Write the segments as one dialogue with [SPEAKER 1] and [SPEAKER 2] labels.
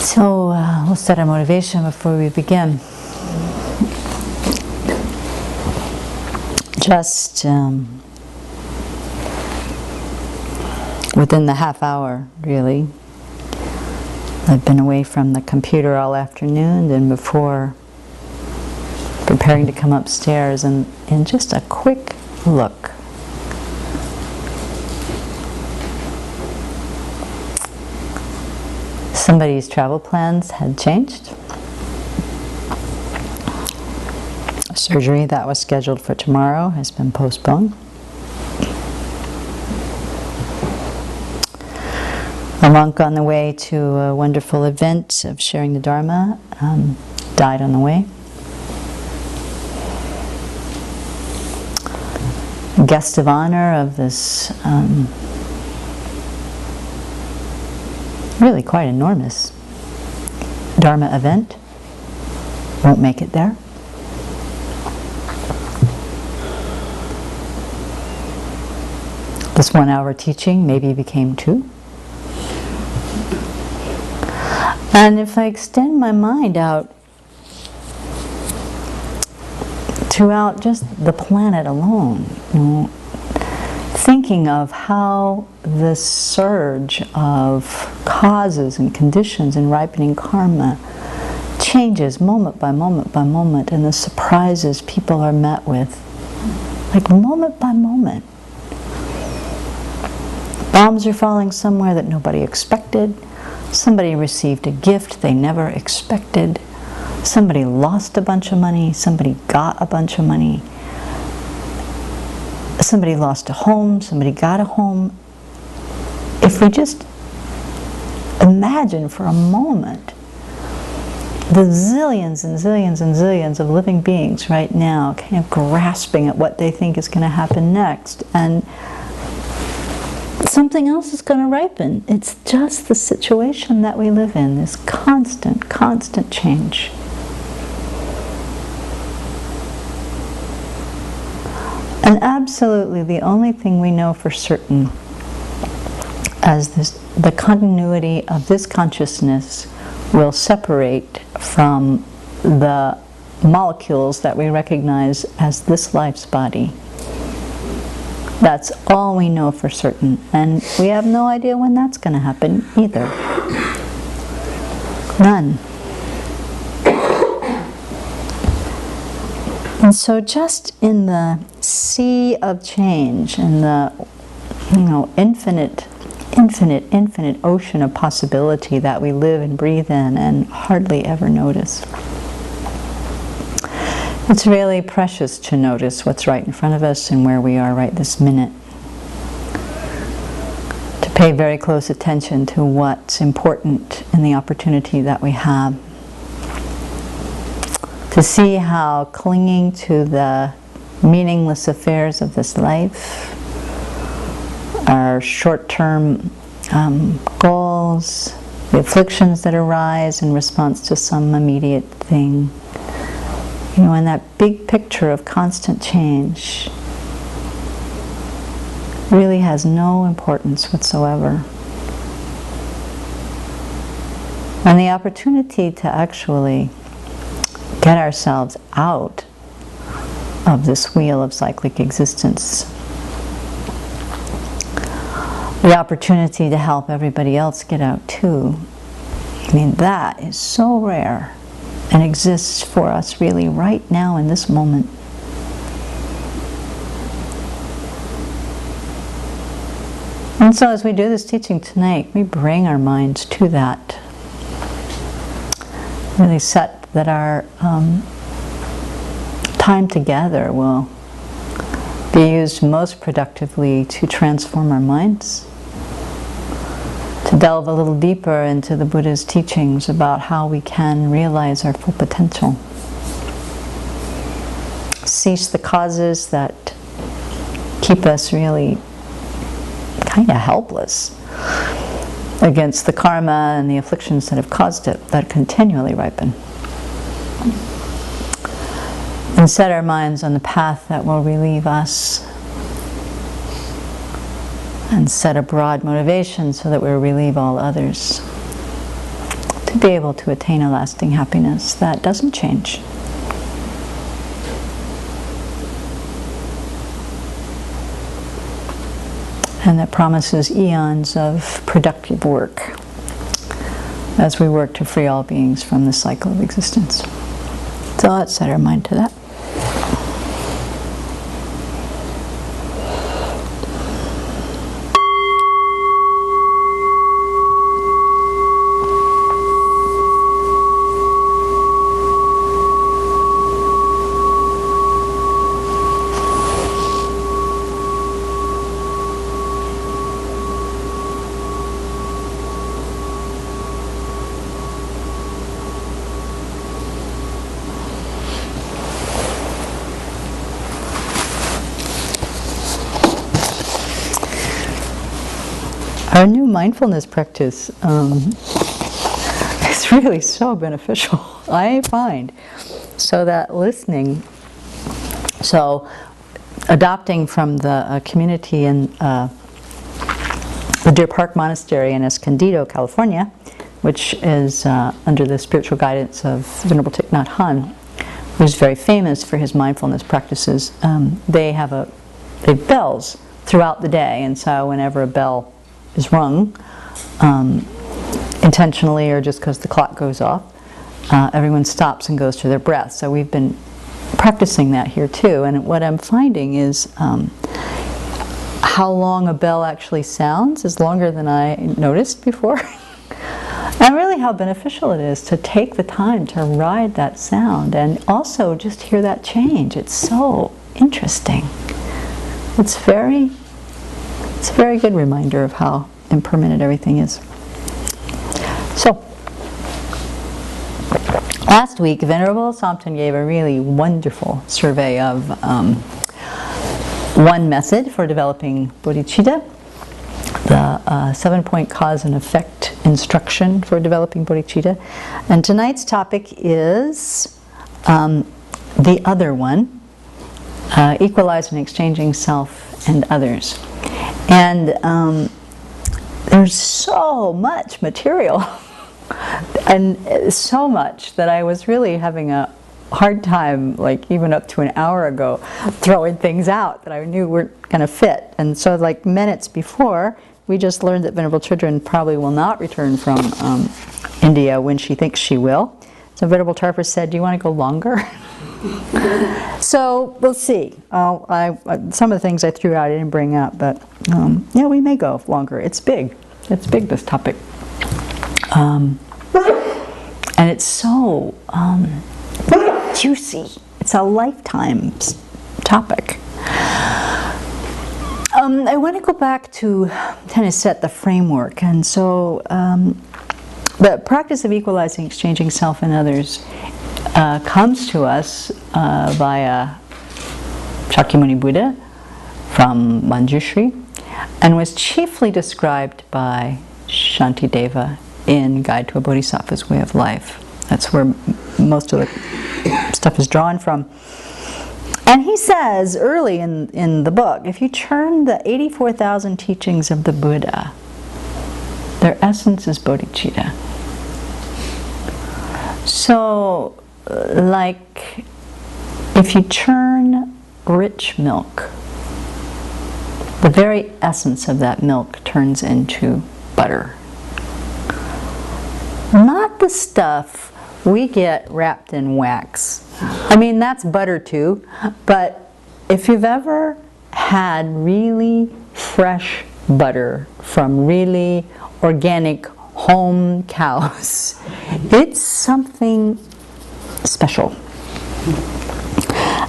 [SPEAKER 1] So we'll set our motivation before we begin. Just within the half hour, really. I've been away from the computer all afternoon, and before preparing to come upstairs, and just a quick look. Somebody's travel plans had changed. A surgery that was scheduled for tomorrow has been postponed. A monk on the way to a wonderful event of sharing the Dharma died on the way. A guest of honor of this really quite enormous Dharma event won't make it there. This 1 hour teaching maybe became 2. And if I extend my mind out throughout just the planet alone, thinking of how this surge of causes and conditions and ripening karma changes moment by moment by moment, and the surprises people are met with, like moment by moment. Bombs are falling somewhere that nobody expected. Somebody received a gift they never expected. Somebody lost a bunch of money. Somebody got a bunch of money. Somebody lost a home. Somebody got a home. If we just imagine for a moment the zillions and zillions and zillions of living beings right now kind of grasping at what they think is going to happen next, and something else is going to ripen. It's just the situation that we live in, this constant, constant change. And absolutely the only thing we know for certain as the continuity of this consciousness will separate from the molecules that we recognize as this life's body. That's all we know for certain, and we have no idea when that's going to happen either. None. And so just in the sea of change, in the infinite ocean of possibility that we live and breathe in and hardly ever notice, it's really precious to notice what's right in front of us and where we are right this minute. To pay very close attention to what's important in the opportunity that we have. To see how clinging to the meaningless affairs of this life, our short-term goals, the afflictions that arise in response to some immediate thing, in that big picture of constant change, really has no importance whatsoever. And the opportunity to actually get ourselves out of this wheel of cyclic existence, the opportunity to help everybody else get out too, that is so rare and exists for us really right now in this moment. And so as we do this teaching tonight, we bring our minds to that. Really set that our time together will be used most productively to transform our minds, to delve a little deeper into the Buddha's teachings about how we can realize our full potential. Cease the causes that keep us really kind of helpless against the karma and the afflictions that have caused it, that continually ripen. And set our minds on the path that will relieve us, and set a broad motivation so that we relieve all others. to be able to attain a lasting happiness that doesn't change. And that promises eons of productive work as we work to free all beings from the cycle of existence. So let's set our mind to that. Our new mindfulness practice is really so beneficial, I find. So that listening, so adopting from the community in the Deer Park Monastery in Escondido, California, which is under the spiritual guidance of Venerable Thich Nhat Hanh, who's very famous for his mindfulness practices. They have bells throughout the day, and so whenever a bell is rung, intentionally or just because the clock goes off, everyone stops and goes to their breath. So we've been practicing that here too, and what I'm finding is how long a bell actually sounds is longer than I noticed before. And really how beneficial it is to take the time to ride that sound and also just hear that change. It's so interesting. It's a very good reminder of how impermanent everything is. So, last week, Venerable Samten gave a really wonderful survey of one method for developing bodhicitta, the 7-point cause and effect instruction for developing bodhicitta. And tonight's topic is the other one, equalizing and exchanging self and others. And there's so much material and so much that I was really having a hard time, like even up to an hour ago, throwing things out that I knew weren't going to fit. And so like minutes before, we just learned that Venerable Chödrön probably will not return from India when she thinks she will. So Venerable Tarper said, do you want to go longer? So we'll see. Some of the things I threw out I didn't bring up, but yeah, we may go longer. It's big. It's big, this topic. And it's so juicy. It's a lifetime topic. I want to go back to kind of set the framework. And so the practice of equalizing, exchanging self and others comes to us via Shakyamuni Buddha from Manjushri, and was chiefly described by Shantideva in Guide to a Bodhisattva's Way of Life. That's where most of the stuff is drawn from. And he says early in the book, if you churn the 84,000 teachings of the Buddha, their essence is bodhicitta. So, like, if you churn rich milk, the very essence of that milk turns into butter. Not the stuff we get wrapped in wax. I mean, that's butter too, but if you've ever had really fresh butter from really organic home cows, it's something special.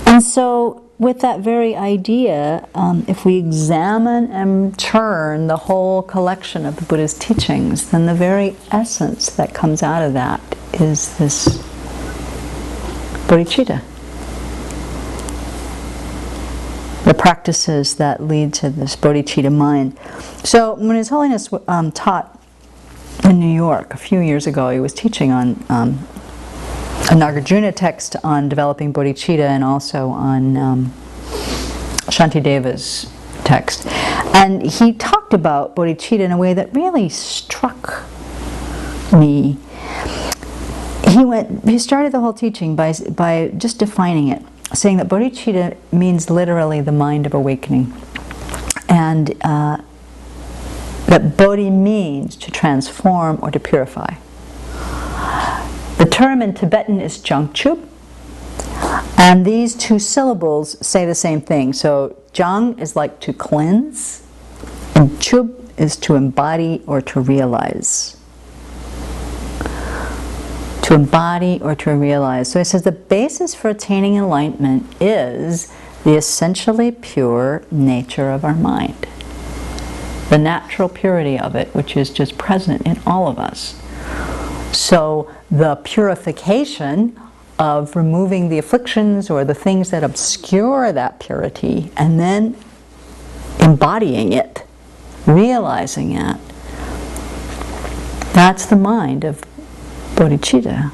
[SPEAKER 1] And so with that very idea, if we examine and turn the whole collection of the Buddha's teachings, then the very essence that comes out of that is this bodhicitta. The practices that lead to this bodhicitta mind. So when His Holiness taught in New York a few years ago, he was teaching on a Nagarjuna text on developing bodhicitta and also on Shantideva's text. And he talked about bodhicitta in a way that really struck me. he started the whole teaching by just defining it, saying that bodhicitta means literally the mind of awakening. And that bodhi means to transform or to purify. The term in Tibetan is jangchub, and these two syllables say the same thing. So jang is like to cleanse, and chub is to embody or to realize. To embody or to realize. So he says the basis for attaining enlightenment is the essentially pure nature of our mind. The natural purity of it, which is just present in all of us. So the purification of removing the afflictions or the things that obscure that purity, and then embodying it, realizing it, that's the mind of bodhicitta.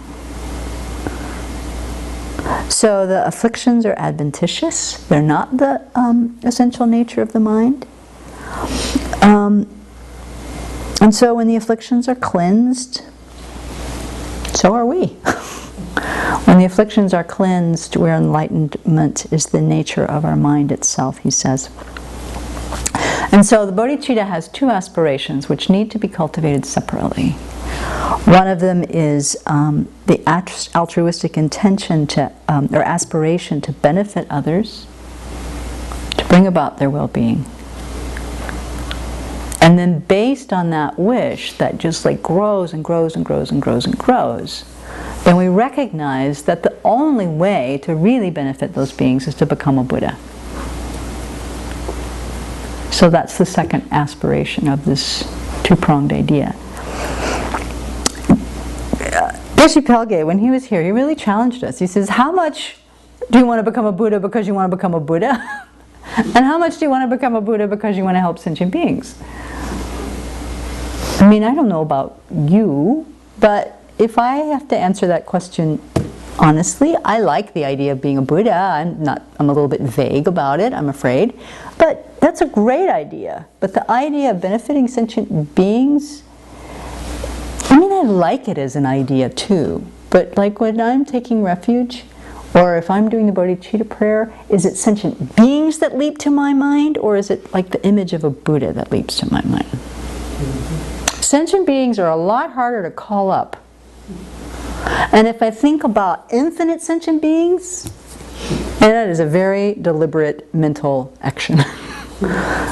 [SPEAKER 1] So the afflictions are adventitious. They're not the essential nature of the mind. And so when the afflictions are cleansed, so are we. When the afflictions are cleansed, where enlightenment is the nature of our mind itself, he says. And so the bodhicitta has two aspirations which need to be cultivated separately. One of them is the altruistic intention to, or aspiration to benefit others, to bring about their well-being. And then based on that wish that just like grows and grows and grows and grows and grows, then we recognize that the only way to really benefit those beings is to become a Buddha. So that's the second aspiration of this two-pronged idea. Geshe Pelge, when he was here, he really challenged us. He says, how much do you want to become a Buddha because you want to become a Buddha? And how much do you want to become a Buddha because you want to help sentient beings? I mean, I don't know about you, but if I have to answer that question honestly, I like the idea of being a Buddha. I'm a little bit vague about it, I'm afraid. But that's a great idea. But the idea of benefiting sentient beings, I mean, I like it as an idea too. But like when I'm taking refuge, or if I'm doing the bodhicitta prayer, is it sentient beings that leap to my mind, or is it like the image of a Buddha that leaps to my mind? Sentient beings are a lot harder to call up. And if I think about infinite sentient beings, and that is a very deliberate mental action.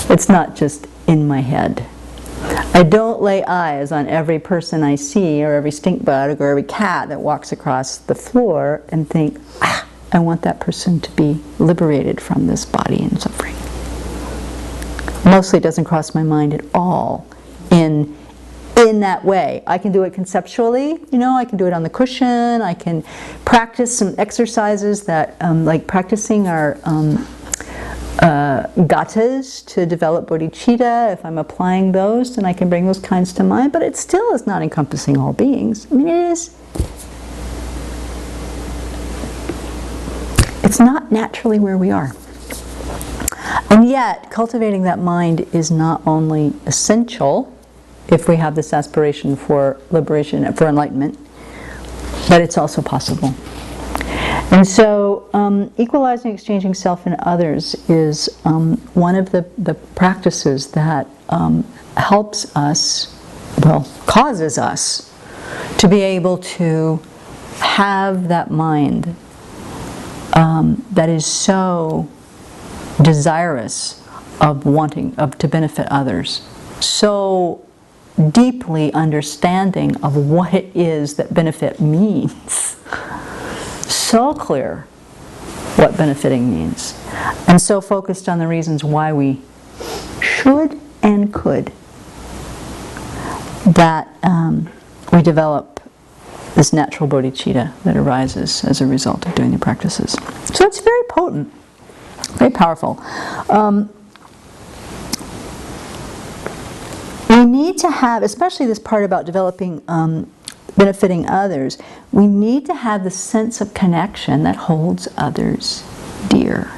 [SPEAKER 1] It's not just in my head. I don't lay eyes on every person I see, or every stink bug, or every cat that walks across the floor and think, I want that person to be liberated from this body and suffering. Mostly it doesn't cross my mind at all in that way. I can do it conceptually, I can do it on the cushion, I can practice some exercises that, like practicing our gathas to develop bodhicitta. If I'm applying those, then I can bring those kinds to mind, but it still is not encompassing all beings. I mean, it's not naturally where we are. And yet, cultivating that mind is not only essential if we have this aspiration for liberation, for enlightenment, but it's also possible. And so, equalizing, exchanging self and others is one of the practices that helps us, causes us to be able to have that mind that is so desirous of wanting to benefit others, so deeply understanding of what it is that benefit means, so clear what benefiting means, and so focused on the reasons why we should and could, that we develop this natural bodhicitta that arises as a result of doing the practices. So it's very potent, very powerful. We need to have, especially this part about developing, benefiting others, we need to have the sense of connection that holds others dear.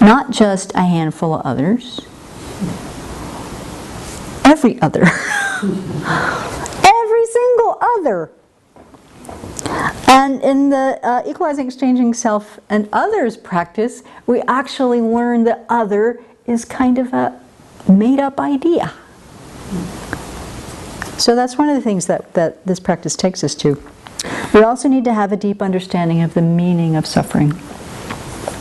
[SPEAKER 1] Not just a handful of others, every other. Every single other. And in the Equalizing, Exchanging Self and Others practice, we actually learn that other is kind of a made-up idea. So that's one of the things that this practice takes us to. We also need to have a deep understanding of the meaning of suffering.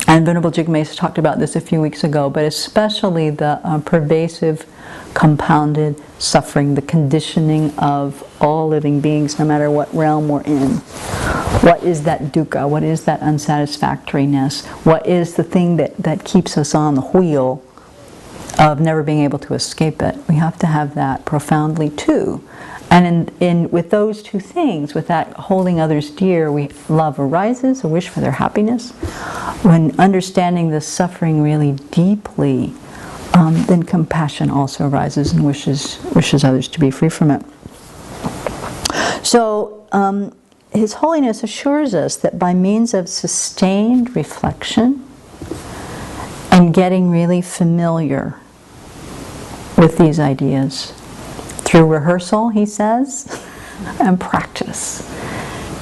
[SPEAKER 1] And Venerable Jigme talked about this a few weeks ago, but especially the pervasive, compounded suffering, the conditioning of all living beings, no matter what realm we're in. What is that dukkha? What is that unsatisfactoriness? What is the thing that keeps us on the wheel of never being able to escape it? We have to have that profoundly too. And with those two things, with that holding others dear, love arises, a wish for their happiness. When understanding the suffering really deeply, then compassion also arises and wishes others to be free from it. So His Holiness assures us that by means of sustained reflection and getting really familiar with these ideas, through rehearsal, he says, and practice.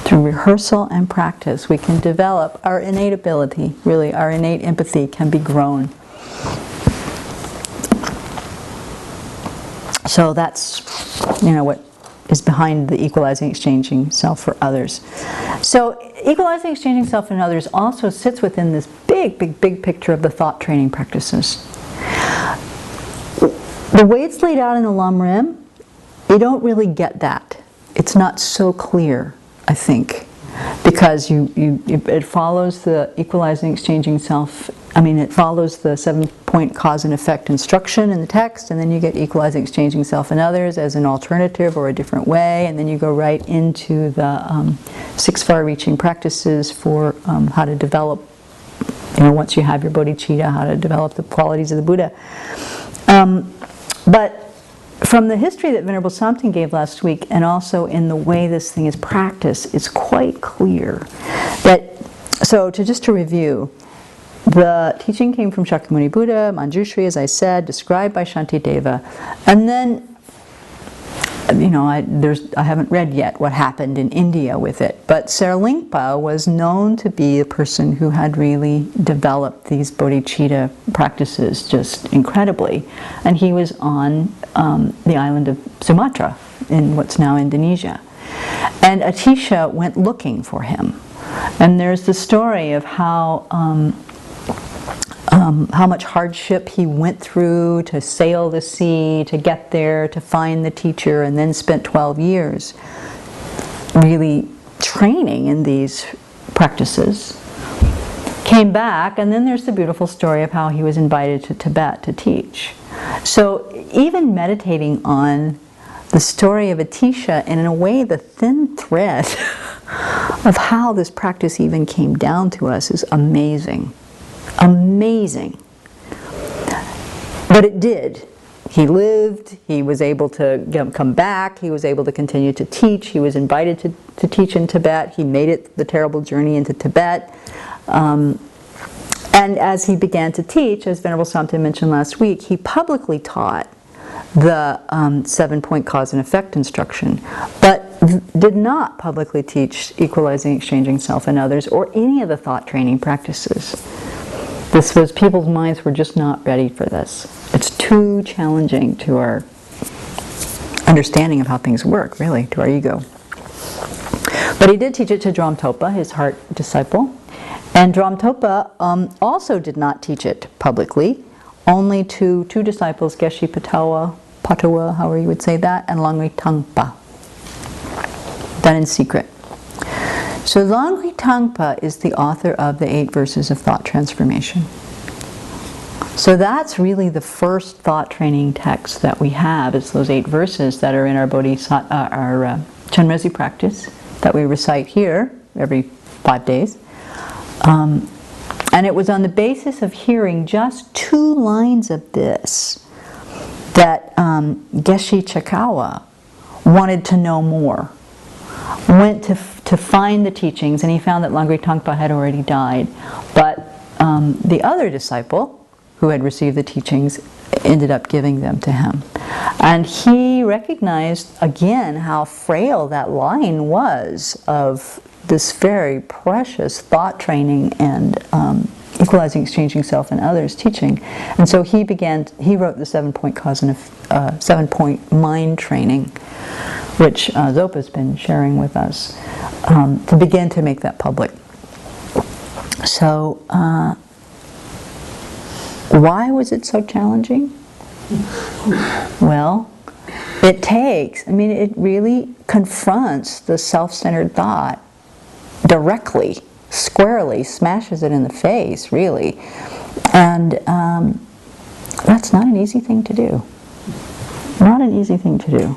[SPEAKER 1] Through rehearsal and practice, we can develop our innate ability, really, our innate empathy can be grown. So that's, what is behind the Equalizing, Exchanging Self for Others. So Equalizing, Exchanging Self and Others also sits within this big picture of the thought training practices. The way it's laid out in the Lamrim, you don't really get that. It's not so clear, I think, because it follows the Equalizing, Exchanging Self. It follows the 7-point cause and effect instruction in the text, and then you get Equalizing, Exchanging Self and Others as an alternative or a different way, and then you go right into the 6 far-reaching practices for how to develop, once you have your bodhicitta, how to develop the qualities of the Buddha. But from the history that Venerable Samten gave last week, and also in the way this thing is practiced, it's quite clear that, just to review, the teaching came from Shakyamuni Buddha, Manjushri, as I said, described by Shantideva, and then, I haven't read yet what happened in India with it, but Serlingpa was known to be a person who had really developed these bodhicitta practices just incredibly, and he was on the island of Sumatra in what's now Indonesia, and Atisha went looking for him, and there's the story of how much hardship he went through to sail the sea, to get there, to find the teacher, and then spent 12 years really training in these practices. Came back, and then there's the beautiful story of how he was invited to Tibet to teach. So even meditating on the story of Atisha, and in a way the thin thread of how this practice even came down to us is amazing. Amazing. But it did. He lived, he was able to come back, he was able to continue to teach, he was invited to teach in Tibet, he made it the terrible journey into Tibet. And as he began to teach, as Venerable Samten mentioned last week, he publicly taught the 7-point cause and effect instruction, but did not publicly teach Equalizing, Exchanging Self and Others, or any of the thought training practices. This was, people's minds were just not ready for this. It's too challenging to our understanding of how things work, really, to our ego. But he did teach it to Dramtopa, his heart disciple. And Dramtopa also did not teach it publicly, only to 2 disciples, Geshe Patawa, however you would say that, and Langri Tangpa, done in secret. So Langri Tangpa is the author of the 8 verses of thought transformation. So that's really the first thought training text that we have. It's those 8 verses that are in our our Chenrezig practice that we recite here every 5 days. And it was on the basis of hearing just 2 lines of this that Geshe Chakawa wanted to know more. Went to find the teachings, and he found that Langri Tangpa had already died. But the other disciple, who had received the teachings, ended up giving them to him. And he recognized again how frail that line was of this very precious thought training and equalizing, exchanging self and others teaching. And so he wrote the 7-point cause and 7-point mind training, which Zopa's been sharing with us, to begin to make that public. So, why was it so challenging? Well, it really confronts the self-centered thought directly, squarely, smashes it in the face, really. And that's not an easy thing to do. Not an easy thing to do.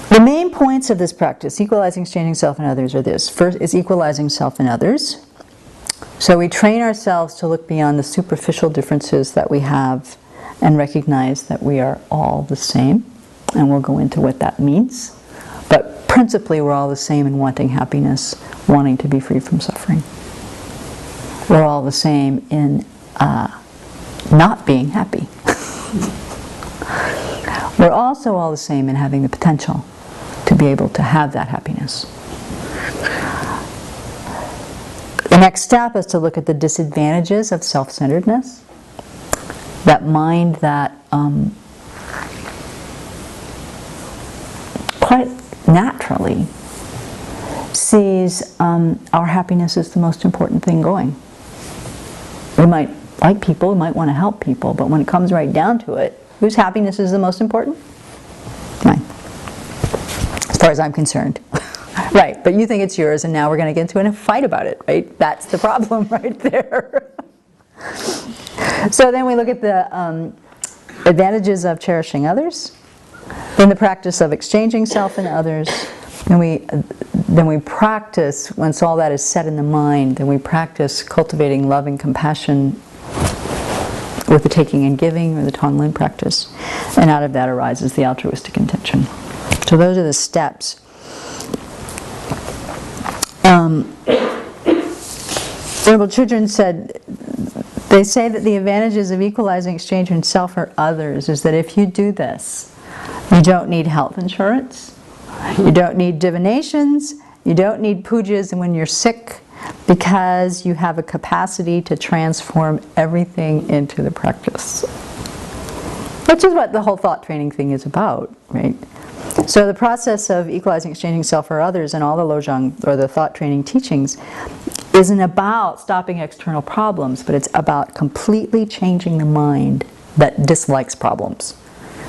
[SPEAKER 1] The main points of this practice, equalizing, exchanging self and others, are this. First is equalizing self and others. So we train ourselves to look beyond the superficial differences that we have and recognize that we are all the same. And we'll go into what that means. But principally, we're all the same in wanting happiness, wanting to be free from suffering. We're all the same in not being happy. We're also all the same in having the potential to be able to have that happiness. The next step is to look at the disadvantages of self-centeredness. That mind that quite naturally sees our happiness as the most important thing going. We might like people, we might want to help people, but when it comes right down to it, whose happiness is the most important? Mine. As far as I'm concerned. Right, but you think it's yours, and now we're going to get into a fight about it, right? That's the problem right there. So then we look at the advantages of cherishing others, then the practice of exchanging self and others, and then we practice, once all that is set in the mind, then we practice cultivating love and compassion with the taking and giving, or the Tonglen practice, and out of that arises the altruistic intention. So those are the steps. Venerable Chudren said, they say that the advantages of equalizing, exchanging self or others is that if you do this, you don't need health insurance, you don't need divinations, you don't need pujas when you're sick, because you have a capacity to transform everything into the practice. Which is what the whole thought training thing is about, right? So the process of equalizing, exchanging self or others and all the Lojong, or the thought training teachings, isn't about stopping external problems, but it's about completely changing the mind that dislikes problems.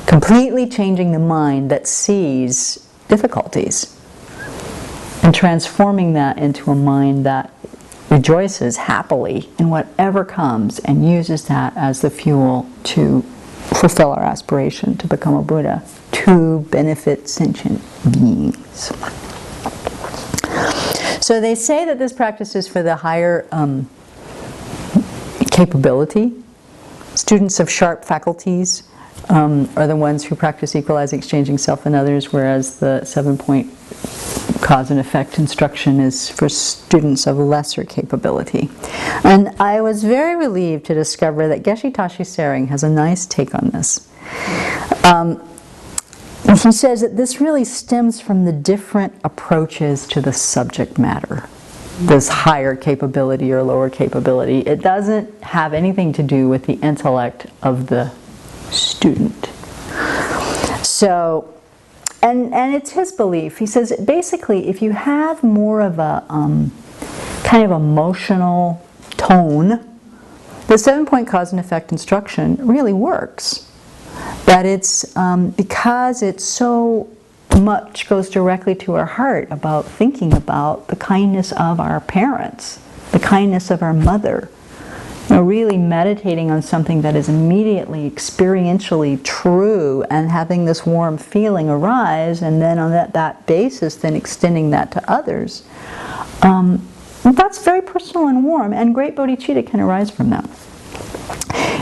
[SPEAKER 1] Completely changing the mind that sees difficulties. And transforming that into a mind that rejoices happily in whatever comes and uses that as the fuel to fulfill our aspiration to become a Buddha, to benefit sentient beings. So they say that this practice is for the higher capability. Students of sharp faculties are the ones who practice equalizing, exchanging self and others, whereas the 7-point cause and effect instruction is for students of lesser capability. And I was very relieved to discover that Geshe Tashi Tsering has a nice take on this. He says that this really stems from the different approaches to the subject matter, this higher capability or lower capability. It doesn't have anything to do with the intellect of the student. So, and it's his belief. He says basically if you have more of a kind of emotional tone, the 7-point cause and effect instruction really works. That it's because it so much goes directly to our heart about thinking about the kindness of our parents, the kindness of our mother. You know, really meditating on something that is immediately experientially true and having this warm feeling arise, and then on that basis then extending that to others. That's very personal and warm, and great bodhicitta can arise from that.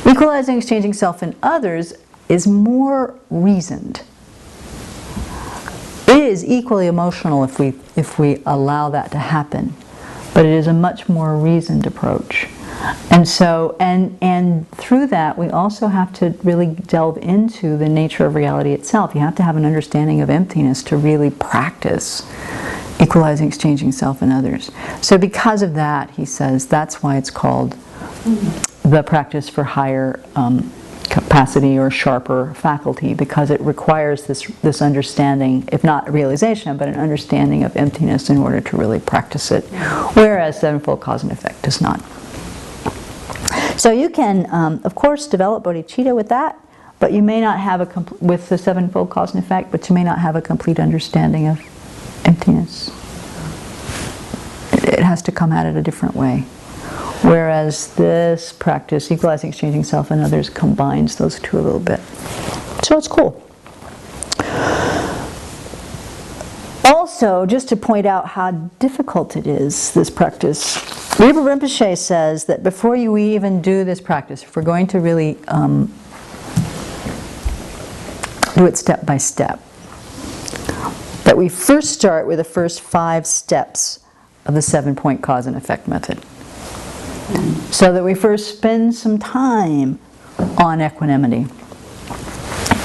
[SPEAKER 1] Equalizing, exchanging self and others is more reasoned. It is equally emotional if we allow that to happen, but it is a much more reasoned approach. And so, and through that, we also have to really delve into the nature of reality itself. You have to have an understanding of emptiness to really practice equalizing, exchanging self and others. So because of that, he says, that's why it's called the practice for higher capacity or sharper faculty, because it requires this understanding, if not realization, but an understanding of emptiness in order to really practice it, whereas sevenfold cause and effect does not. So you can, of course, develop bodhicitta with that, but you may not have with the sevenfold cause and effect, but you may not have a complete understanding of emptiness. It has to come at it a different way. Whereas this practice, equalizing, exchanging self and others, combines those two a little bit. So it's cool. Also, just to point out how difficult it is, this practice, Rinpa Rinpoche says that before you even do this practice, if we're going to really do it step by step, that we first start with the first 5 steps of the 7-point cause and effect method. So that we first spend some time on equanimity,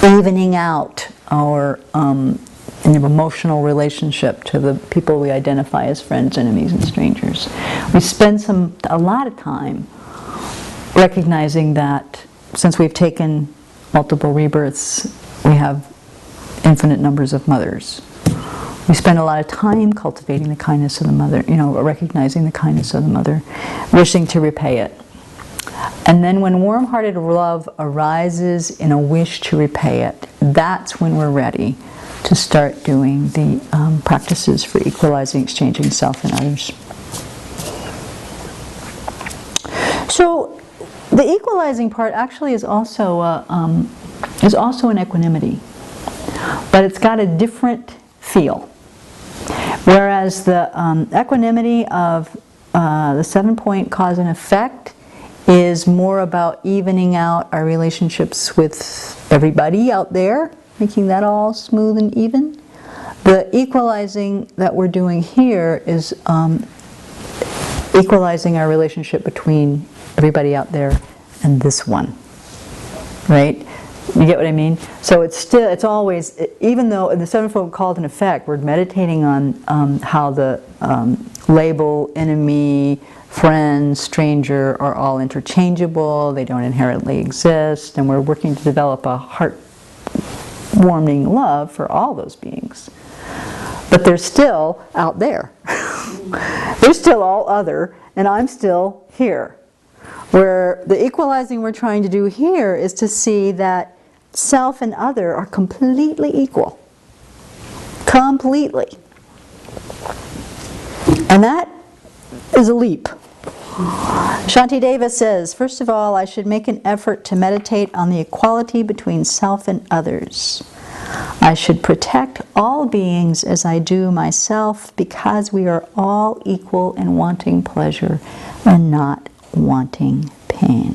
[SPEAKER 1] evening out our emotional relationship to the people we identify as friends, enemies, and strangers. We spend a lot of time recognizing that since we've taken multiple rebirths, we have infinite numbers of mothers. We spend a lot of time cultivating the kindness of the mother, recognizing the kindness of the mother, wishing to repay it. And then when warm-hearted love arises in a wish to repay it, that's when we're ready to start doing the practices for equalizing, exchanging self and others. So the equalizing part actually is also an equanimity, but it's got a different feel. Whereas the equanimity of the 7-point cause and effect is more about evening out our relationships with everybody out there, making that all smooth and even. The equalizing that we're doing here is equalizing our relationship between everybody out there and this one, right? You get what I mean? So it's always, even though in the sevenfold cause and effect, we're meditating on how the label, enemy, friend, stranger are all interchangeable, they don't inherently exist, and we're working to develop a heart-warming love for all those beings. But they're still out there. They're still all other, and I'm still here. Where the equalizing we're trying to do here is to see that self and other are completely equal. Completely. And that is a leap. Shantideva says, first of all, I should make an effort to meditate on the equality between self and others. I should protect all beings as I do myself, because we are all equal in wanting pleasure and not wanting pain.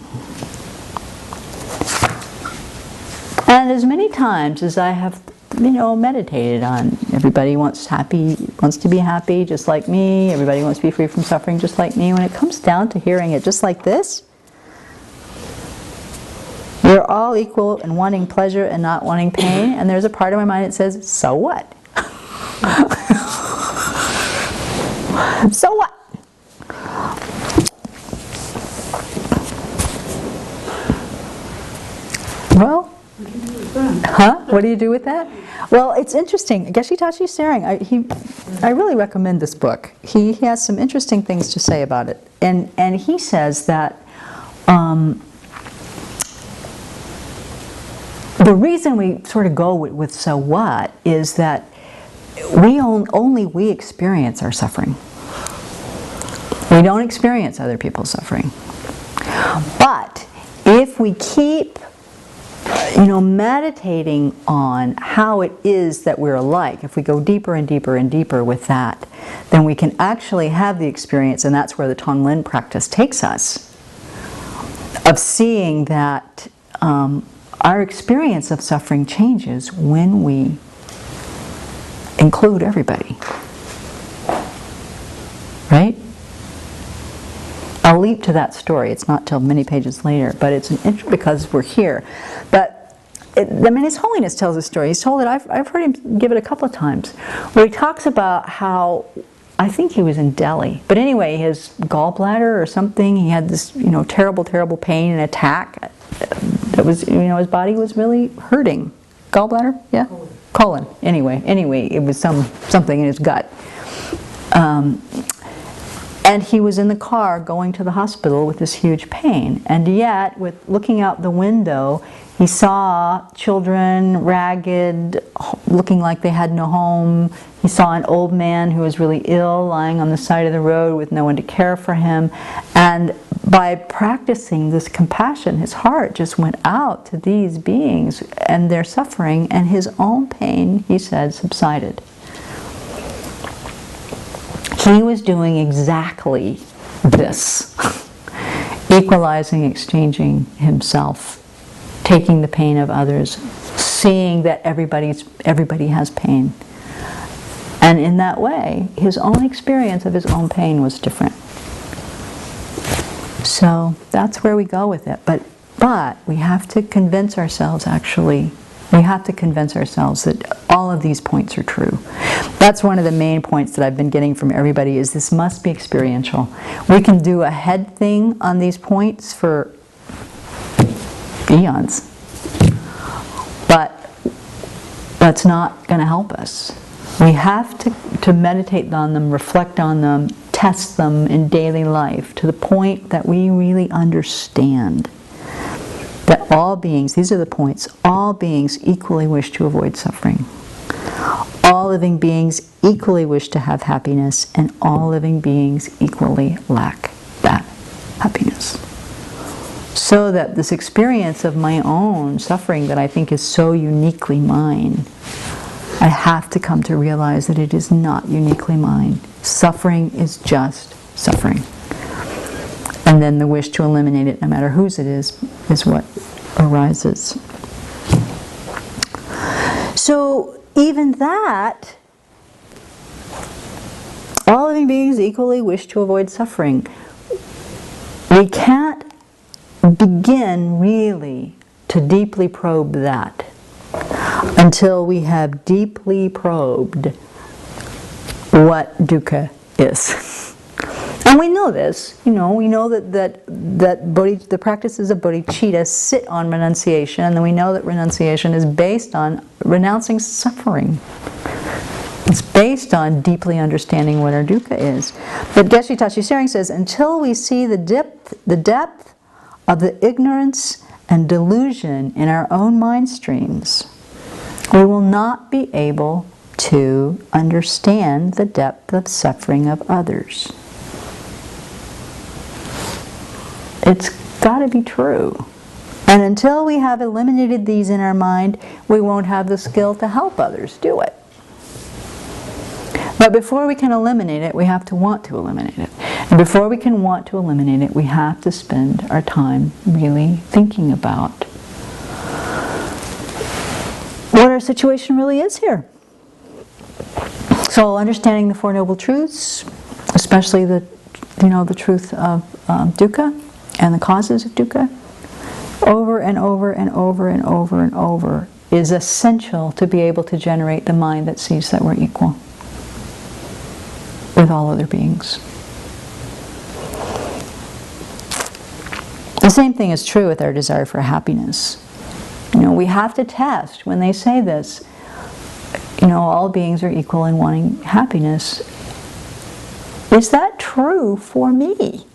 [SPEAKER 1] And as many times as I have, meditated on, everybody wants to be happy just like me, everybody wants to be free from suffering just like me, when it comes down to hearing it just like this, we're all equal in wanting pleasure and not wanting pain, and there's a part of my mind that says, so what? So what? Well, what do you do with that? Well, it's interesting. Geshe-Tashi Sering, I really recommend this book. He has some interesting things to say about it. And he says that the reason we sort of go with so what is that only we experience our suffering. We don't experience other people's suffering. But if we keep meditating on how it is that we're alike, if we go deeper and deeper and deeper with that, then we can actually have the experience, and that's where the Tonglen practice takes us, of seeing that our experience of suffering changes when we include everybody. Right? I'll leap to that story. It's not till many pages later, but it's because we're here. But His Holiness tells a story. He's told it. I've heard him give it a couple of times, where he talks about how, I think he was in Delhi, but anyway, his gallbladder or something. He had this, terrible, terrible pain and attack. That was, his body was really hurting. Gallbladder, yeah, colon. Anyway, it was something in his gut. And he was in the car going to the hospital with this huge pain. And yet, with looking out the window, he saw children, ragged, looking like they had no home. He saw an old man who was really ill, lying on the side of the road with no one to care for him. And by practicing this compassion, his heart just went out to these beings and their suffering, and his own pain, he said, subsided. He was doing exactly this. Equalizing, exchanging himself, taking the pain of others, seeing that everybody has pain. And in that way, his own experience of his own pain was different. So that's where we go with it. But we have to convince ourselves, we have to convince ourselves that all of these points are true. That's one of the main points that I've been getting from everybody, is this must be experiential. We can do a head thing on these points for eons, but that's not going to help us. We have to meditate on them, reflect on them, test them in daily life to the point that we really understand that all beings, these are the points, all beings equally wish to avoid suffering. All living beings equally wish to have happiness, and all living beings equally lack that happiness. So that this experience of my own suffering that I think is so uniquely mine, I have to come to realize that it is not uniquely mine. Suffering is just suffering. And then the wish to eliminate it, no matter whose it is what arises. So even that, all living beings equally wish to avoid suffering. We can't begin really to deeply probe that until we have deeply probed what dukkha is. And we know this, we know that the practices of bodhicitta sit on renunciation, and then we know that renunciation is based on renouncing suffering. It's based on deeply understanding what our dukkha is. But Geshe Tashi Tsering says, until we see the depth of the ignorance and delusion in our own mind streams, we will not be able to understand the depth of suffering of others. It's got to be true. And until we have eliminated these in our mind, we won't have the skill to help others do it. But before we can eliminate it, we have to want to eliminate it. And before we can want to eliminate it, we have to spend our time really thinking about what our situation really is here. So understanding the Four Noble Truths, especially the truth of dukkha and the causes of dukkha, over and over and over and over and over, is essential to be able to generate the mind that sees that we're equal with all other beings. The same thing is true with our desire for happiness. We have to test when they say this, all beings are equal in wanting happiness. Is that true for me?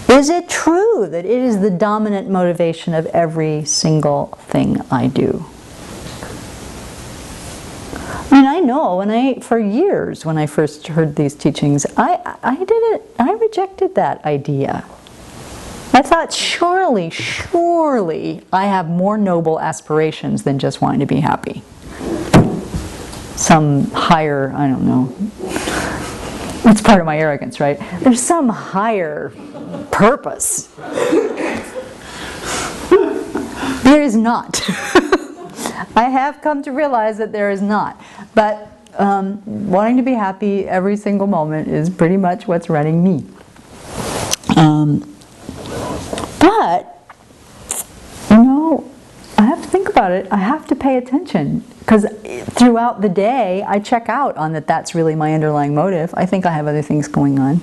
[SPEAKER 1] Is it true that it is the dominant motivation of every single thing I do? I know for years when I first heard these teachings, I rejected that idea. I thought, surely I have more noble aspirations than just wanting to be happy. Some higher, I don't know. It's part of my arrogance, right? There's some higher purpose. There is not. I have come to realize that there is not. But wanting to be happy every single moment is pretty much what's running me. But, you know, I have to think about it. I have to pay attention. Because throughout the day, I check out on that that's really my underlying motive. I think I have other things going on.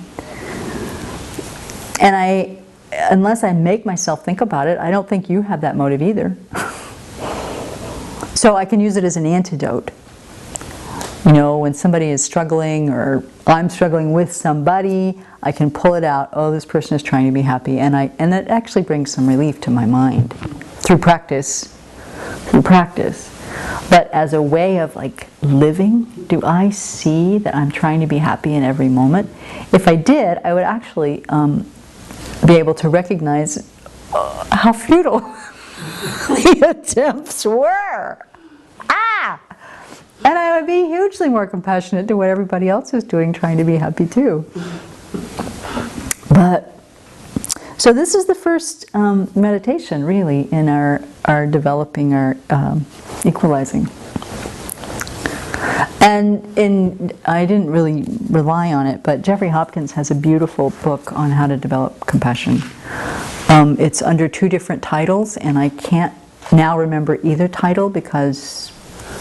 [SPEAKER 1] And unless I make myself think about it, I don't think you have that motive either. So I can use it as an antidote. You know, when somebody is struggling or I'm struggling with somebody, I can pull it out. Oh, this person is trying to be happy. And that actually brings some relief to my mind through practice. But as a way of like living, do I see that I'm trying to be happy in every moment? If I did, I would actually be able to recognize how futile the attempts were. And I would be hugely more compassionate to what everybody else is doing, trying to be happy too. So this is the first meditation, really, in our developing our equalizing. And I didn't really rely on it, but Jeffrey Hopkins has a beautiful book on how to develop compassion. It's under 2 different titles, and I can't now remember either title because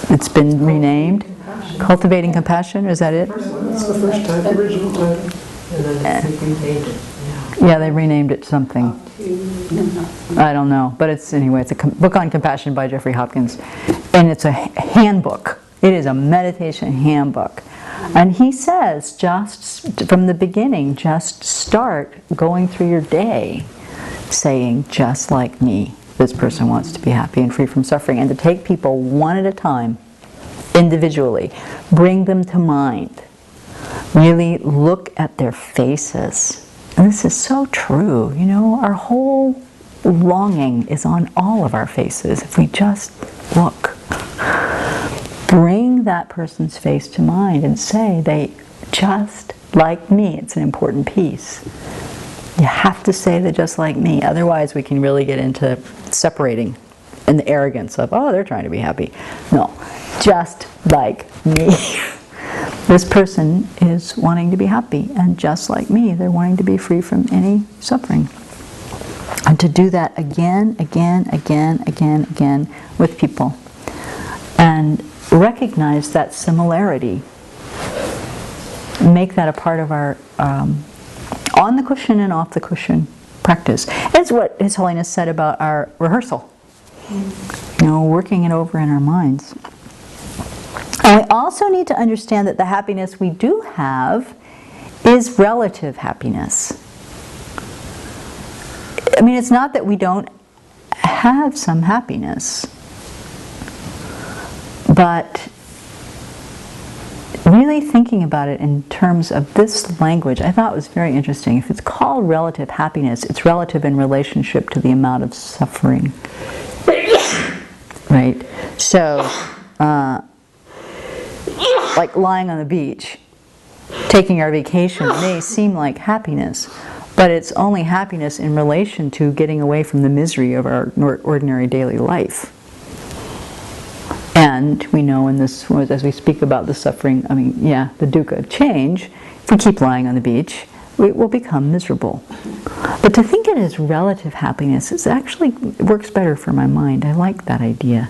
[SPEAKER 1] it's been renamed. Cultivating Compassion, is that it?
[SPEAKER 2] That's the first title, the original title. And then they renamed it.
[SPEAKER 1] Yeah, they renamed it something. I don't know, but it's a book on compassion by Jeffrey Hopkins, and it's a handbook. It is a meditation handbook, and he says just from the beginning, just start going through your day, saying, "Just like me, this person wants to be happy and free from suffering," and to take people one at a time, individually, bring them to mind, really look at their faces. And this is so true, you know, our whole longing is on all of our faces if we just look. Bring that person's face to mind and say, they just like me. It's an important piece. You have to say they're just like me, otherwise we can really get into separating and the arrogance of, oh, they're trying to be happy. No, just like me. This person is wanting to be happy, and just like me, they're wanting to be free from any suffering. And to do that again with people. And recognize that similarity. Make that a part of our on the cushion and off the cushion practice. It's what His Holiness said about our rehearsal. You know, working it over in our minds. And we also need to understand that the happiness we do have is relative happiness. I mean, it's not that we don't have some happiness, but really thinking about it in terms of this language, I thought was very interesting. If it's called relative happiness, it's relative in relationship to the amount of suffering. Right? So, like lying on the beach, taking our vacation may seem like happiness, but it's only happiness in relation to getting away from the misery of our ordinary daily life. And we know in this, as we speak about the suffering, I mean, yeah, the dukkha of change, if we keep lying on the beach, we will become miserable. But to think it as relative happiness is actually, it works better for my mind. I like that idea.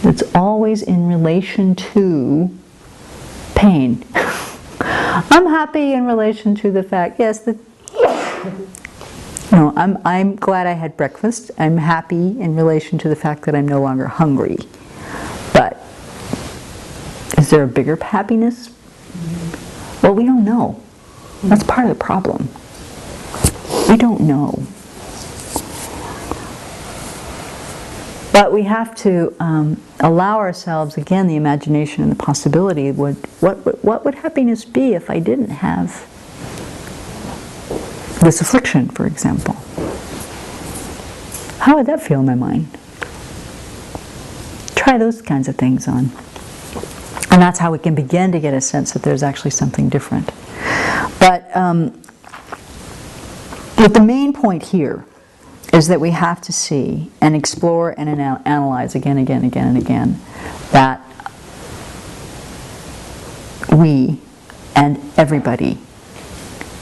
[SPEAKER 1] It's always in relation to pain. I'm happy in relation to the fact, yes, I'm glad I had breakfast. I'm happy in relation to the fact that I'm no longer hungry. But is there a bigger happiness? Well, we don't know. That's part of the problem. We don't know. But we have to allow ourselves, again, the imagination and the possibility. What would happiness be if I didn't have this affliction, for example? How would that feel in my mind? Try those kinds of things on. And that's how we can begin to get a sense that there's actually something different. But the main point here is that we have to see and explore and analyze again and again that we and everybody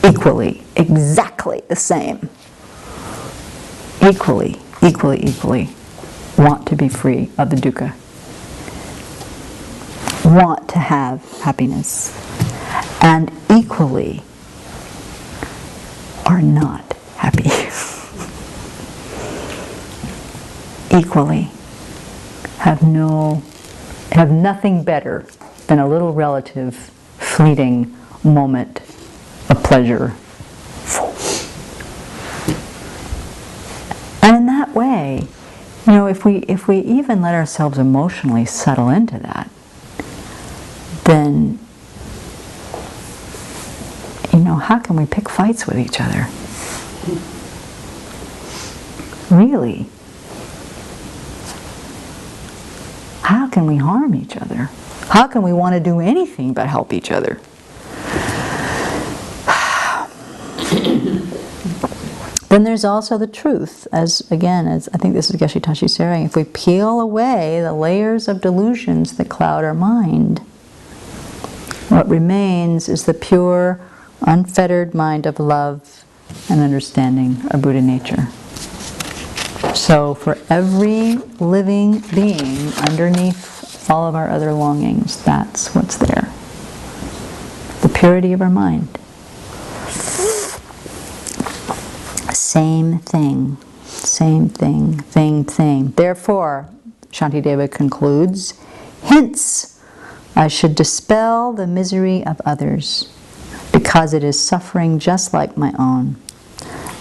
[SPEAKER 1] equally, exactly the same, equally want to be free of the dukkha, want to have happiness, and equally are not happy. Equally have nothing better than a little relative fleeting moment of pleasure. And in that way, if we even let ourselves emotionally settle into that, then how can we pick fights with each other? Really? How can we harm each other? How can we want to do anything but help each other? Then there's also the truth, as I think this is Geshe Tashi saying, if we peel away the layers of delusions that cloud our mind, what remains is the pure, unfettered mind of love and understanding of Buddha nature. So for every living being underneath all of our other longings, that's what's there. The purity of our mind. Same thing. Therefore, Shantideva concludes, hence, I should dispel the misery of others, because it is suffering just like my own,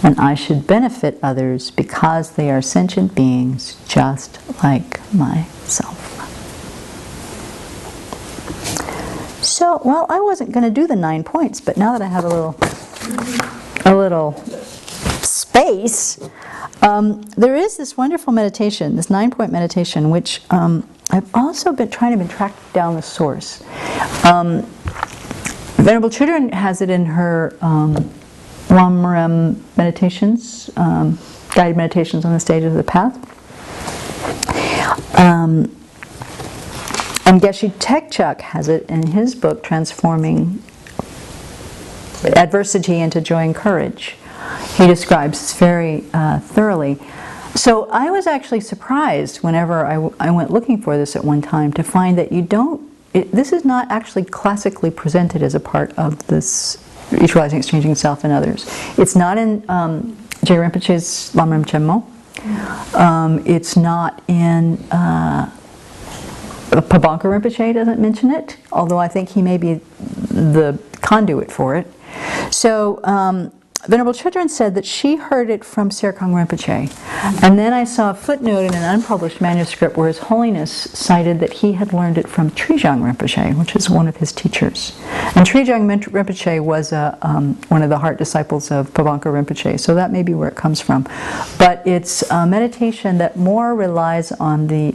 [SPEAKER 1] and I should benefit others because they are sentient beings just like myself. So, well, I wasn't going to do the 9 points, but now that I have a little space, there is this wonderful meditation, this 9-point meditation, which I've also been trying to track down the source. Venerable Chödrön has it in her Lamrim meditations, guided meditations on the stages of the path. And Geshe Tekchuk has it in his book, Transforming Adversity into Joy and Courage. He describes this very thoroughly. So I was actually surprised whenever I went looking for this at one time to find that this is not actually classically presented as a part of this Equalizing, Exchanging Self and Others. It's not in Je Rinpoche's Lamrim Chenmo. It's not in Pabonka Rinpoche doesn't mention it, although I think he may be the conduit for it. So Venerable Chödrön said that she heard it from Serkong Rinpoche. And then I saw a footnote in an unpublished manuscript where His Holiness cited that he had learned it from Trijang Rinpoche, which is one of his teachers. And Trijang Rinpoche was one of the heart disciples of Pabonka Rinpoche, so that may be where it comes from. But it's a meditation that more relies on the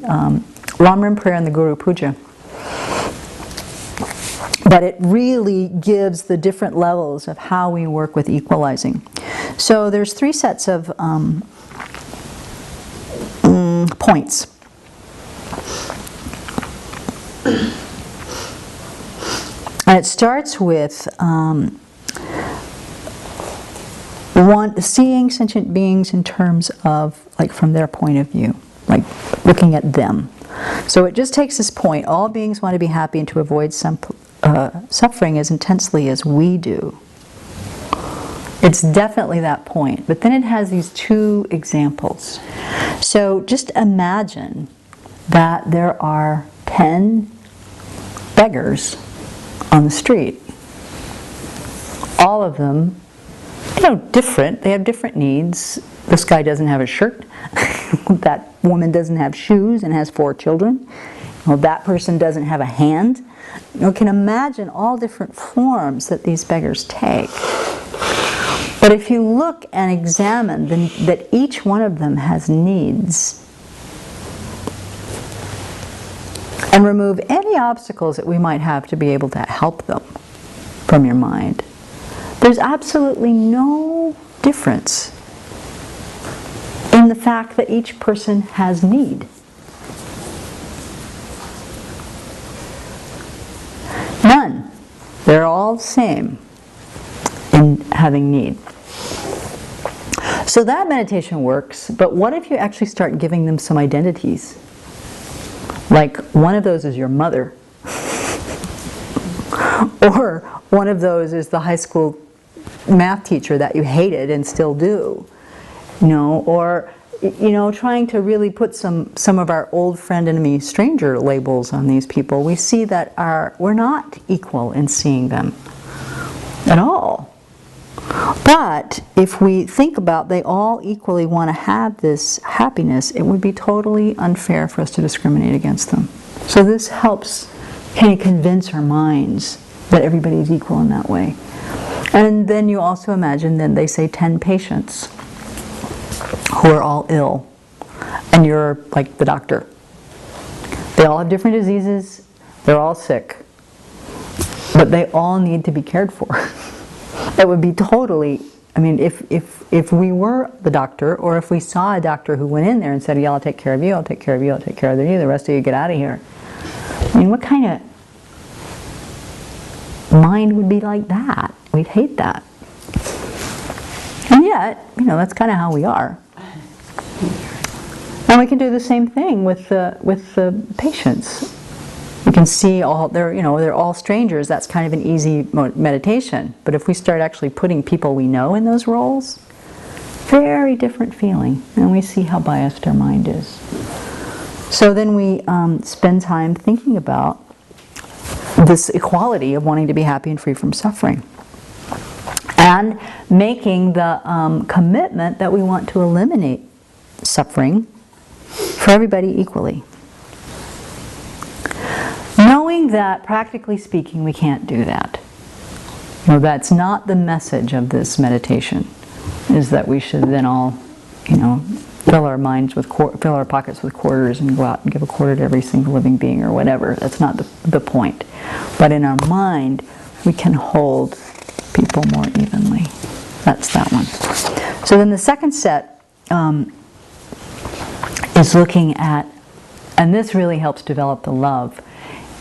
[SPEAKER 1] Lamrim prayer and the Guru Puja. But it really gives the different levels of how we work with equalizing. So there's 3 sets of points. And it starts with seeing sentient beings in terms of, like, from their point of view, like looking at them. So it just takes this point, all beings want to be happy and to avoid suffering as intensely as we do. It's definitely that point. But then it has these 2 examples. So just imagine that there are 10 beggars on the street. All of them, different. They have different needs. This guy doesn't have a shirt. That woman doesn't have shoes and has 4 children. Well, that person doesn't have a hand. You can imagine all different forms that these beggars take. But if you look and examine that each one of them has needs, and remove any obstacles that we might have to be able to help them from your mind, there's absolutely no difference in the fact that each person has need. None. They're all the same in having need. So that meditation works, but what if you actually start giving them some identities? Like one of those is your mother, or one of those is the high school math teacher that you hated and still do, or trying to really put some of our old friend, enemy, stranger labels on these people. We see that we're not equal in seeing them at all. But if we think about they all equally want to have this happiness, it would be totally unfair for us to discriminate against them. So this helps kind of convince our minds that everybody is equal in that way. And then you also imagine then they say 10 patients who are all ill, and you're like the doctor. They all have different diseases, they're all sick, but they all need to be cared for. It would be totally, if we were the doctor, or if we saw a doctor who went in there and said, yeah, I'll take care of you, I'll take care of you, I'll take care of you, the rest of you get out of here. What kind of mind would be like that? We'd hate that. And yet, that's kind of how we are. And we can do the same thing with the patients. You can see they're all strangers. That's kind of an easy meditation. But if we start actually putting people we know in those roles, very different feeling. And we see how biased our mind is. So then we spend time thinking about this equality of wanting to be happy and free from suffering. And making the commitment that we want to eliminate suffering for everybody equally. Knowing that, practically speaking, we can't do that. That's not the message of this meditation, is that we should then all, fill our minds with, fill our pockets with quarters and go out and give a quarter to every single living being or whatever. That's not the point. But in our mind, we can hold people more evenly. That's that one. So then the second set is looking at, and this really helps develop the love,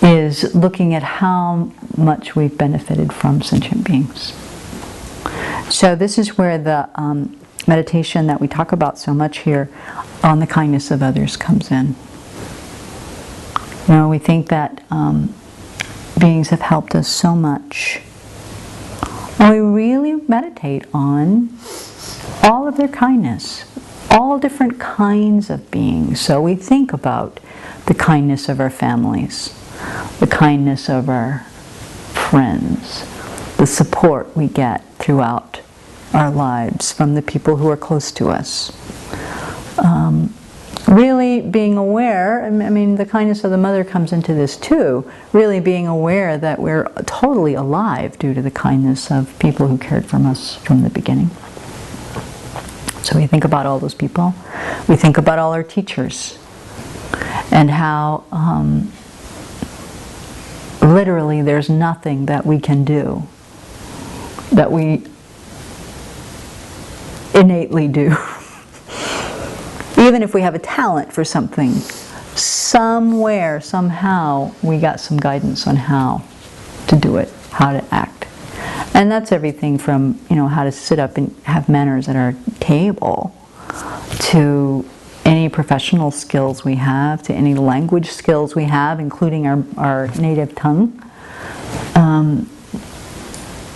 [SPEAKER 1] is looking at how much we've benefited from sentient beings. So this is where the meditation that we talk about so much here on the kindness of others comes in. We think that beings have helped us so much. And we really meditate on all of their kindness, all different kinds of beings. So we think about the kindness of our families, the kindness of our friends, the support we get throughout our lives from the people who are close to us. Really being aware, the kindness of the mother comes into this too, really being aware that we're totally alive due to the kindness of people who cared for us from the beginning. So we think about all those people. We think about all our teachers and how literally there's nothing that we can do that we innately do. Even if we have a talent for something, somewhere, somehow, we got some guidance on how to do it, how to act. And that's everything from, how to sit up and have manners at our table, to any professional skills we have, to any language skills we have, including our native tongue.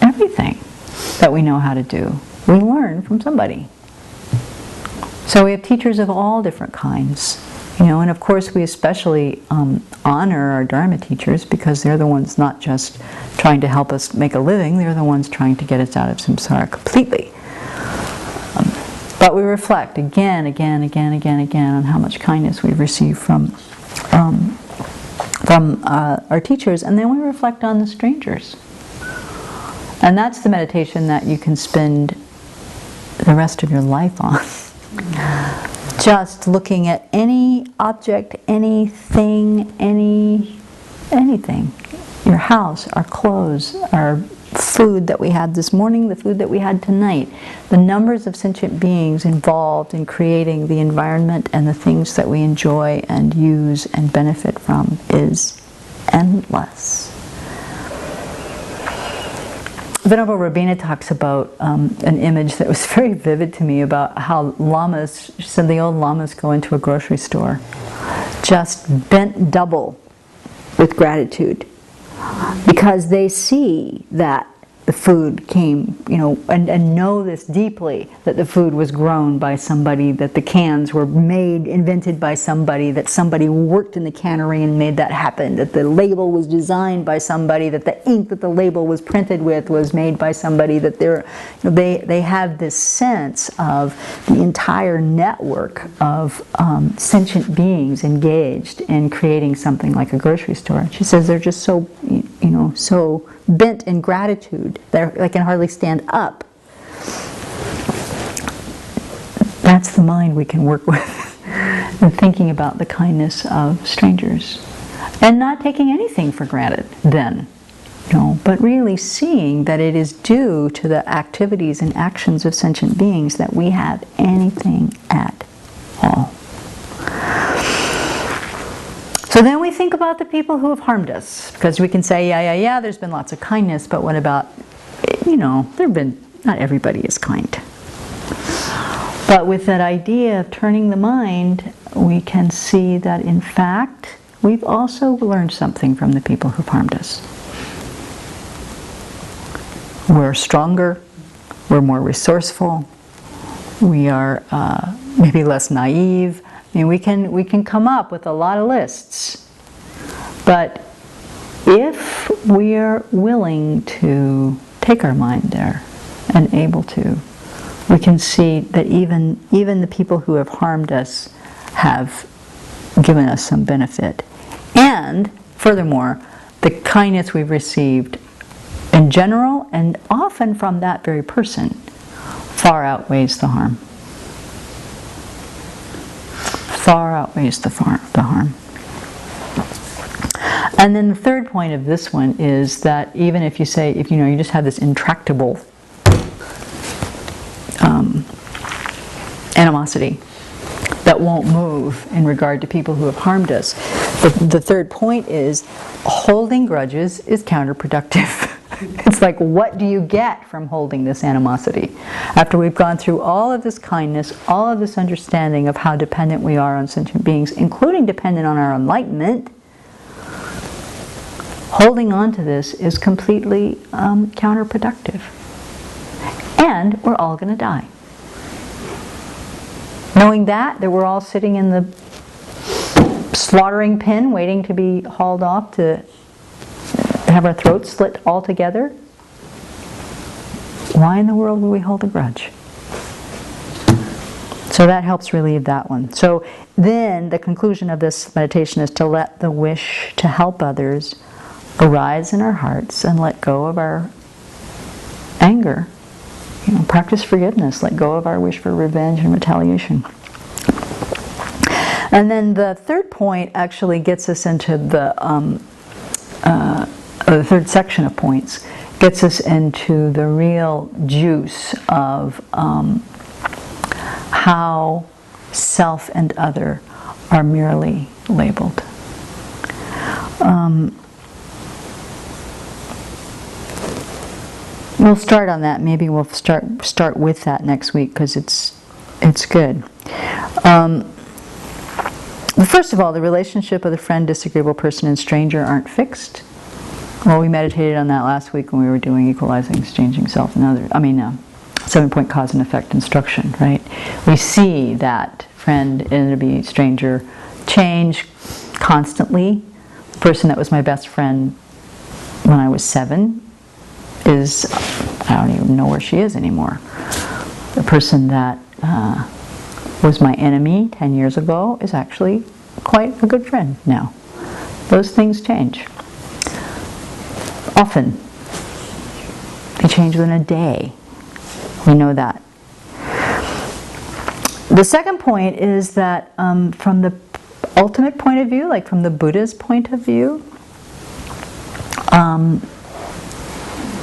[SPEAKER 1] Everything that we know how to do, we learn from somebody. So we have teachers of all different kinds, and of course we especially honor our Dharma teachers, because they're the ones not just trying to help us make a living, they're the ones trying to get us out of samsara completely. But we reflect again on how much kindness we've received from our teachers, and then we reflect on the strangers. And that's the meditation that you can spend the rest of your life on. Just looking at any object, anything, anything. Your house, our clothes, our food that we had this morning, the food that we had tonight. The numbers of sentient beings involved in creating the environment and the things that we enjoy and use and benefit from is endless. Venerable Rabina talks about an image that was very vivid to me about how lamas, she said the old lamas go into a grocery store just bent double with gratitude because they see that the food came, and know this deeply, that the food was grown by somebody, that the cans were invented by somebody, that somebody worked in the cannery and made that happen, that the label was designed by somebody, that the ink that the label was printed with was made by somebody, that they have this sense of the entire network of sentient beings engaged in creating something like a grocery store. She says they're just so, so bent in gratitude, they can hardly stand up. That's the mind we can work with in thinking about the kindness of strangers. And not taking anything for granted then, but really seeing that it is due to the activities and actions of sentient beings that we have anything at all. So then we think about the people who have harmed us, because we can say, yeah, there's been lots of kindness, but what about, not everybody is kind. But with that idea of turning the mind, we can see that in fact, we've also learned something from the people who've harmed us. We're stronger, we're more resourceful, we are maybe less naive. We can come up with a lot of lists, but if we are willing to take our mind there and able to, we can see that even the people who have harmed us have given us some benefit. And furthermore, the kindness we've received in general, and often from that very person, far outweighs the harm. Far outweighs the harm. And then the third point of this one is that even if you say, you just have this intractable animosity that won't move in regard to people who have harmed us, the third point is holding grudges is counterproductive. It's like, what do you get from holding this animosity? After we've gone through all of this kindness, all of this understanding of how dependent we are on sentient beings, including dependent on our enlightenment, holding on to this is completely counterproductive. And we're all going to die. Knowing that we're all sitting in the slaughtering pen waiting to be hauled off to have our throats slit altogether, why in the world would we hold a grudge? So that helps relieve that one. So then the conclusion of this meditation is to let the wish to help others arise in our hearts and let go of our anger. Practice forgiveness, let go of our wish for revenge and retaliation. And then the third point actually gets us into the third section of points, gets us into the real juice of how self and other are merely labeled. We'll start on that. Maybe we'll start with that next week because it's good. First of all, the relationship of the friend, disagreeable person, and stranger aren't fixed. Well, we meditated on that last week when we were doing Equalizing, Exchanging Self and Other. 7-point cause and effect instruction, right? We see that friend, enemy, stranger change constantly. The person that was my best friend when I was 7 is, I don't even know where she is anymore. The person that was my enemy 10 years ago is actually quite a good friend now. Those things change. Often. They change within a day. We know that. The second point is that from the ultimate point of view, like from the Buddha's point of view,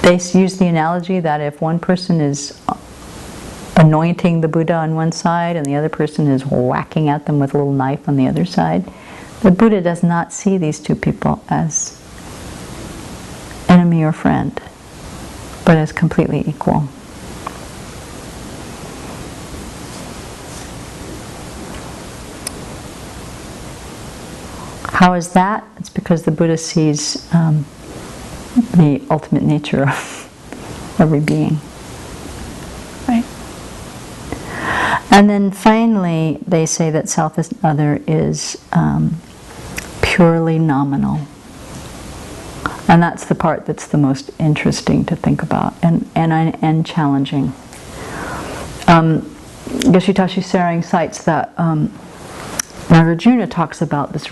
[SPEAKER 1] they use the analogy that if one person is anointing the Buddha on one side and the other person is whacking at them with a little knife on the other side, the Buddha does not see these two people as enemy or friend. but as completely equal. How is that? It's because the Buddha sees the ultimate nature of every being. Right? And then finally, they say that self as other is purely nominal. And that's the part that's the most interesting to think about and challenging. Yeshitashi Sarang cites that Nagarjuna talks about this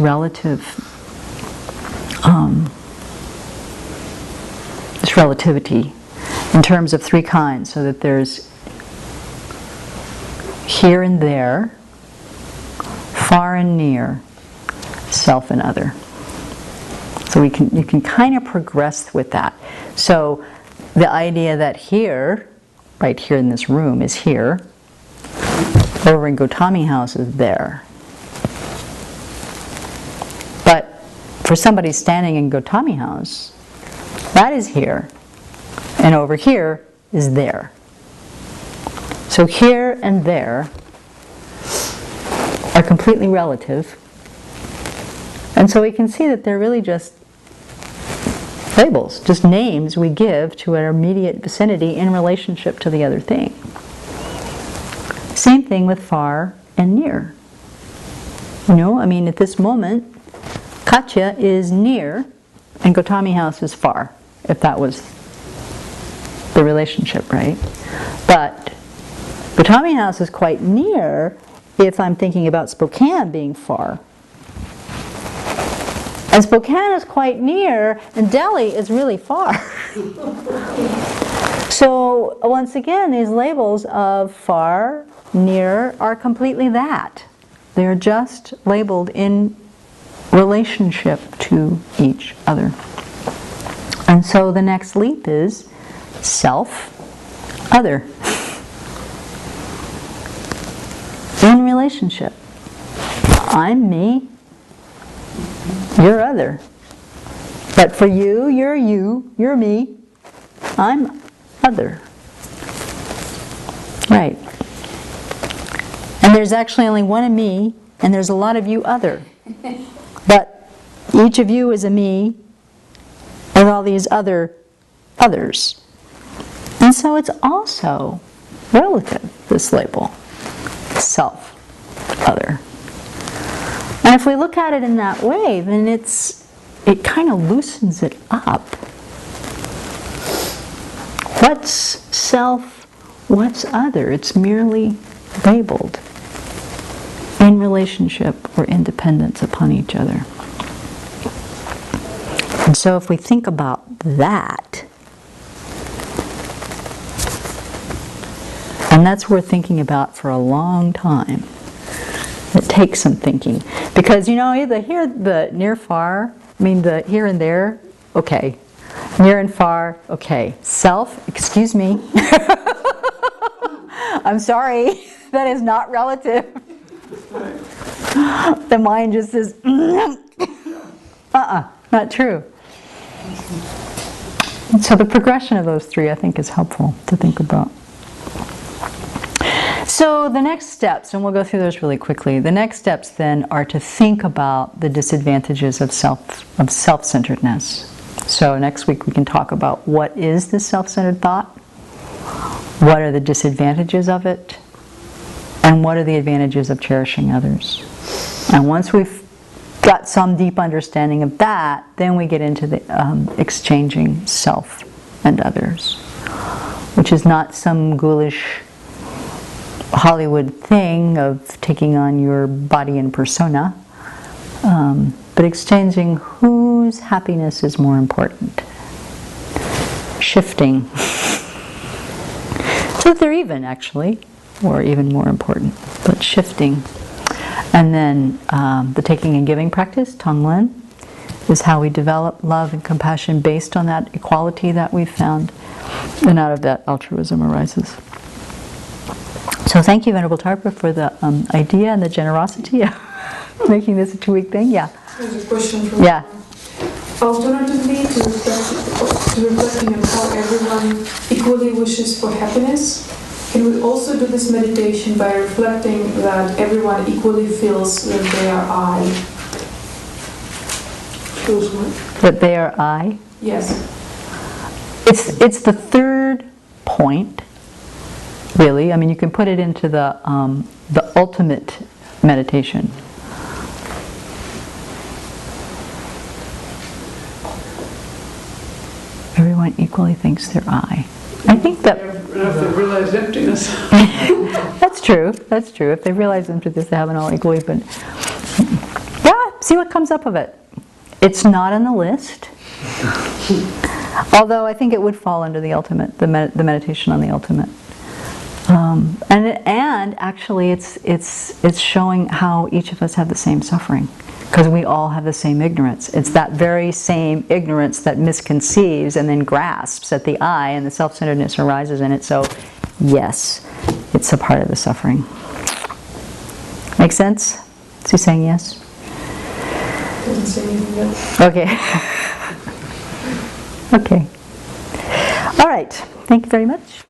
[SPEAKER 1] relativity in terms of three kinds, so that there's here and there, far and near, self and other. So you can kind of progress with that. So the idea that here, right here in this room, is here, over in Gotami House is there. But for somebody standing in Gotami House, that is here, and over here is there. So here and there are completely relative, and so we can see that they're really just labels, just names we give to our immediate vicinity in relationship to the other thing. Same thing with far and near. You know, I mean, at this moment, Katya is near and Gotami House is far, if that was the relationship, right? But Gotami House is quite near if I'm thinking about Spokane being far. And Spokane is quite near, and Delhi is really far. So once again, these labels of far, near are completely that. They're just labeled in relationship to each other. And so the next leap is self, other. In relationship. I'm me, you're other. But for you, you're me, I'm other. Right. And there's actually only one of me, and there's a lot of you other. But each of you is a me, with all these others. And so it's also relative, this label. Self, other. And if we look at it in that way, then it kind of loosens it up. What's self, what's other? It's merely labeled in relationship or independence upon each other. And so if we think about that, and that's worth thinking about for a long time. It takes some thinking. Because, you know, the here, the near, far, I mean the here and there, okay. Near and far, okay. Self, excuse me. I'm sorry, that is not relative. The mind just says, not true. And so the progression of those three, I think, is helpful to think about. So the next steps, and we'll go through those really quickly, the next steps then are to think about the disadvantages of self-centeredness. So next week we can talk about what is this self-centered thought, what are the disadvantages of it, and what are the advantages of cherishing others. And once we've got some deep understanding of that, then we get into the exchanging self and others, which is not some ghoulish Hollywood thing of taking on your body and persona, but exchanging whose happiness is more important. Shifting. So they're even, actually, or even more important, but shifting. And then the taking and giving practice, Tonglen, is how we develop love and compassion based on that equality that we've found, and out of that altruism arises. So thank you, Venerable Tarpa, for the idea and the generosity of making this a 2-week thing. Yeah.
[SPEAKER 2] There's a question from
[SPEAKER 3] Alternatively, to reflecting on how everyone equally wishes for happiness, can we also do this meditation by reflecting that everyone equally feels that they are I?
[SPEAKER 2] Feels what?
[SPEAKER 1] That they are I.
[SPEAKER 3] Yes.
[SPEAKER 1] It's the third point, really. I mean, you can put it into the ultimate meditation. Everyone equally thinks they're I. I think that
[SPEAKER 2] If they realize emptiness.
[SPEAKER 1] that's true. That's true. If they realize emptiness, they haven't all equally. But yeah, see what comes up of it. It's not on the list. Although I think it would fall under the ultimate, the meditation on the ultimate. And actually, it's showing how each of us have the same suffering, because we all have the same ignorance. It's that very same ignorance that misconceives and then grasps at the I, and the self-centeredness arises in it. So, yes, it's a part of the suffering. Make sense? Is he saying yes?
[SPEAKER 3] Doesn't say anything yet.
[SPEAKER 1] Okay. Okay. All right. Thank you very much.